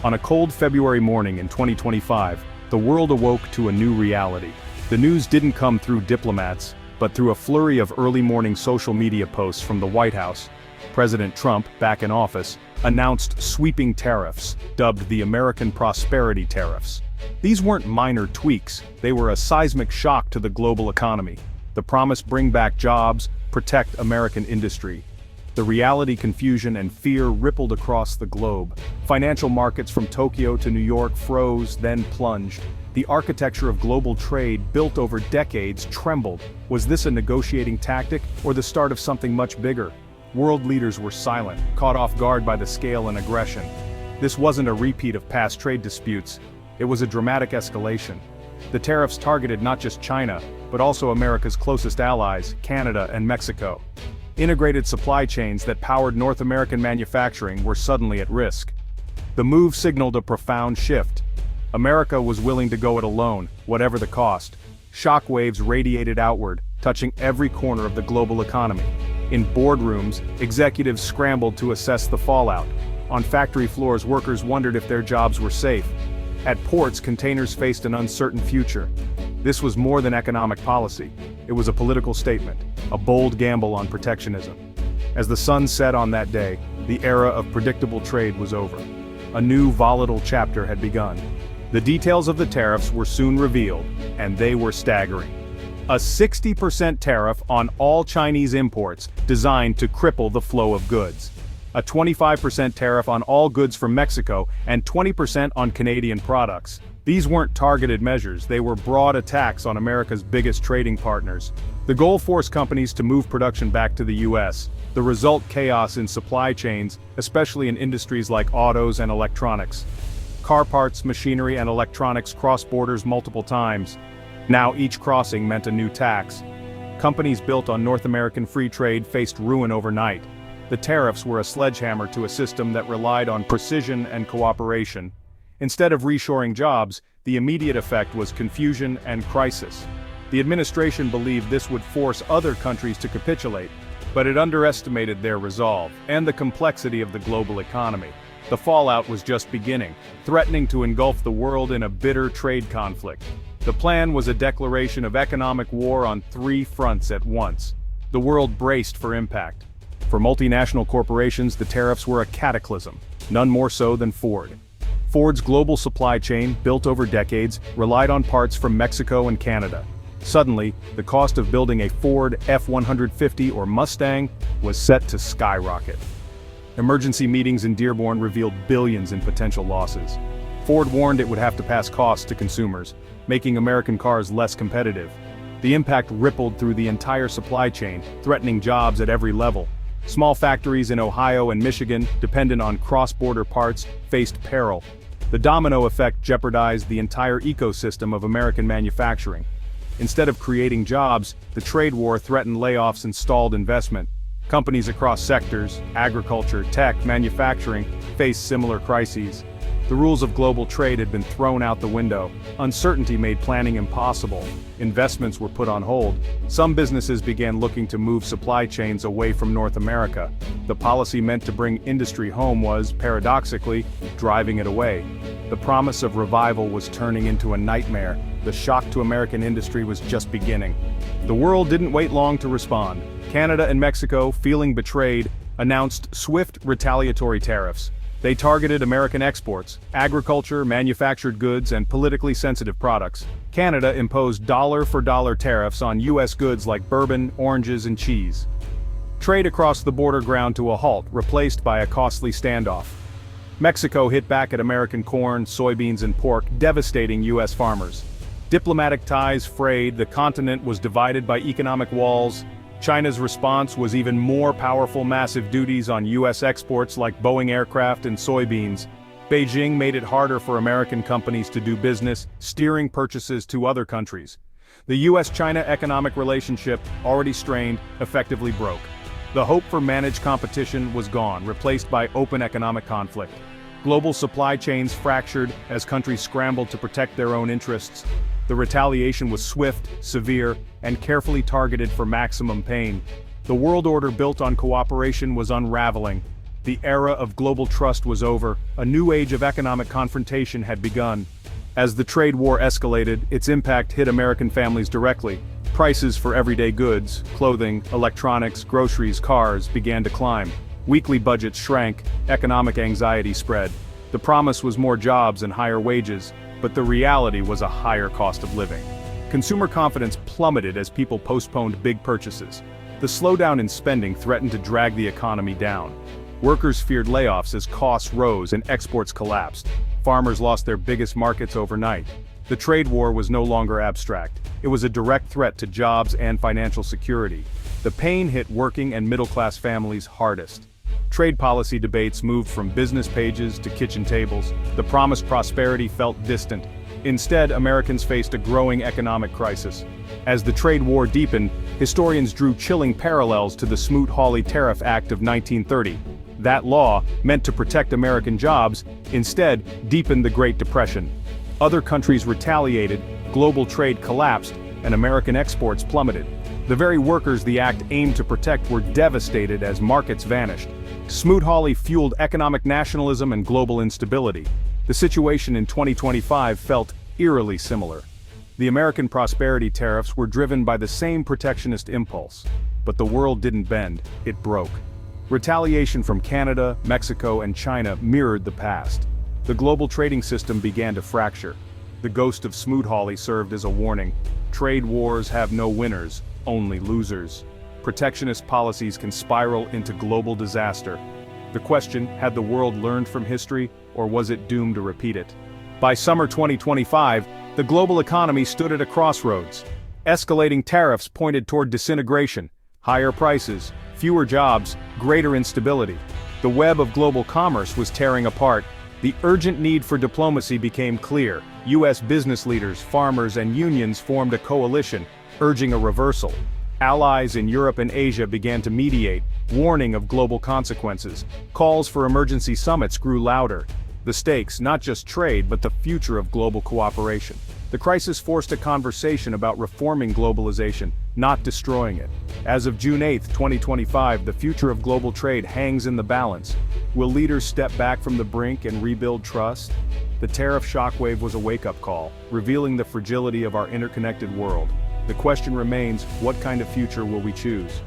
On a cold February morning in 2025, the world awoke to a new reality. The news didn't come through diplomats, but through a flurry of early morning social media posts from the White House. President Trump, back in office, announced sweeping tariffs, dubbed the American Prosperity Tariffs. These weren't minor tweaks, they were a seismic shock to the global economy. The promise bring back jobs, protect American industry. The reality, confusion, and fear rippled across the globe. Financial markets from Tokyo to New York froze, then plunged. The architecture of global trade, built over decades, trembled. Was this a negotiating tactic, or the start of something much bigger? World leaders were silent, caught off guard by the scale and aggression. This wasn't a repeat of past trade disputes. It was a dramatic escalation. The tariffs targeted not just China, but also America's closest allies, Canada and Mexico. Integrated supply chains that powered North American manufacturing were suddenly at risk. The move signaled a profound shift. America was willing to go it alone, whatever the cost. Shockwaves radiated outward, touching every corner of the global economy. In boardrooms, executives scrambled to assess the fallout. On factory floors, workers wondered if their jobs were safe. At ports, containers faced an uncertain future. This was more than economic policy. It was a political statement, a bold gamble on protectionism. As the sun set on that day, the era of predictable trade was over. A new volatile chapter had begun. The details of the tariffs were soon revealed, and they were staggering. A 60% tariff on all Chinese imports designed to cripple the flow of goods. A 25% tariff on all goods from Mexico and 20% on Canadian products. These weren't targeted measures, they were broad attacks on America's biggest trading partners. The goal forced companies to move production back to the US. The result, chaos in supply chains, especially in industries like autos and electronics. Car parts, machinery, and electronics crossed borders multiple times. Now each crossing meant a new tax. Companies built on North American free trade faced ruin overnight. The tariffs were a sledgehammer to a system that relied on precision and cooperation. Instead of reshoring jobs, the immediate effect was confusion and crisis. The administration believed this would force other countries to capitulate, but it underestimated their resolve and the complexity of the global economy. The fallout was just beginning, threatening to engulf the world in a bitter trade conflict. The plan was a declaration of economic war on three fronts at once. The world braced for impact. For multinational corporations, the tariffs were a cataclysm, none more so than Ford. Ford's global supply chain, built over decades, relied on parts from Mexico and Canada. Suddenly, the cost of building a Ford F-150 or Mustang was set to skyrocket. Emergency meetings in Dearborn revealed billions in potential losses. Ford warned it would have to pass costs to consumers, making American cars less competitive. The impact rippled through the entire supply chain, threatening jobs at every level. Small factories in Ohio and Michigan, dependent on cross-border parts, faced peril. The domino effect jeopardized the entire ecosystem of American manufacturing. Instead of creating jobs, the trade war threatened layoffs and stalled investment. Companies across sectors, agriculture, tech, manufacturing, faced similar crises. The rules of global trade had been thrown out the window. Uncertainty made planning impossible. Investments were put on hold. Some businesses began looking to move supply chains away from North America. The policy meant to bring industry home was, paradoxically, driving it away. The promise of revival was turning into a nightmare. The shock to American industry was just beginning. The world didn't wait long to respond. Canada and Mexico, feeling betrayed, announced swift retaliatory tariffs. They targeted American exports, agriculture, manufactured goods, and politically sensitive products. Canada imposed dollar-for-dollar tariffs on U.S. goods like bourbon, oranges, and cheese. Trade across the border ground to a halt, replaced by a costly standoff. Mexico hit back at American corn, soybeans, and pork, devastating U.S. farmers. Diplomatic ties frayed, the continent was divided by economic walls. China's response was even more powerful, massive duties on U.S. exports like Boeing aircraft and soybeans. Beijing made it harder for American companies to do business, steering purchases to other countries. The U.S.-China economic relationship, already strained, effectively broke. The hope for managed competition was gone, replaced by open economic conflict. Global supply chains fractured as countries scrambled to protect their own interests. The retaliation was swift, severe, and carefully targeted for maximum pain. The world order built on cooperation was unraveling. The era of global trust was over, a new age of economic confrontation had begun. As the trade war escalated, its impact hit American families directly. Prices for everyday goods, clothing, electronics, groceries, cars began to climb. Weekly budgets shrank, economic anxiety spread. The promise was more jobs and higher wages, but the reality was a higher cost of living. Consumer confidence plummeted as people postponed big purchases. The slowdown in spending threatened to drag the economy down. Workers feared layoffs as costs rose and exports collapsed. Farmers lost their biggest markets overnight. The trade war was no longer abstract. It was a direct threat to jobs and financial security. The pain hit working and middle-class families hardest. Trade policy debates moved from business pages to kitchen tables. The promised prosperity felt distant. Instead, Americans faced a growing economic crisis. As the trade war deepened, historians drew chilling parallels to the Smoot-Hawley Tariff Act of 1930. That law, meant to protect American jobs, instead deepened the Great Depression. Other countries retaliated, global trade collapsed, and American exports plummeted. The very workers the act aimed to protect were devastated as markets vanished. Smoot-Hawley fueled economic nationalism and global instability. The situation in 2025 felt eerily similar. The American prosperity tariffs were driven by the same protectionist impulse. But the world didn't bend, it broke. Retaliation from Canada, Mexico, and China mirrored the past. The global trading system began to fracture. The ghost of Smoot-Hawley served as a warning. Trade wars have no winners, only losers. Protectionist policies can spiral into global disaster. The question, had the world learned from history, or was it doomed to repeat it? By summer 2025, the global economy stood at a crossroads. Escalating tariffs pointed toward disintegration, higher prices, fewer jobs, greater instability. The web of global commerce was tearing apart. The urgent need for diplomacy became clear. U.S. business leaders, farmers, and unions formed a coalition, urging a reversal. Allies in Europe and Asia began to mediate, warning of global consequences. Calls for emergency summits grew louder. The stakes, not just trade, but the future of global cooperation. The crisis forced a conversation about reforming globalization, not destroying it. As of June 8, 2025, the future of global trade hangs in the balance. Will leaders step back from the brink and rebuild trust? The tariff shockwave was a wake-up call, revealing the fragility of our interconnected world. The question remains, what kind of future will we choose?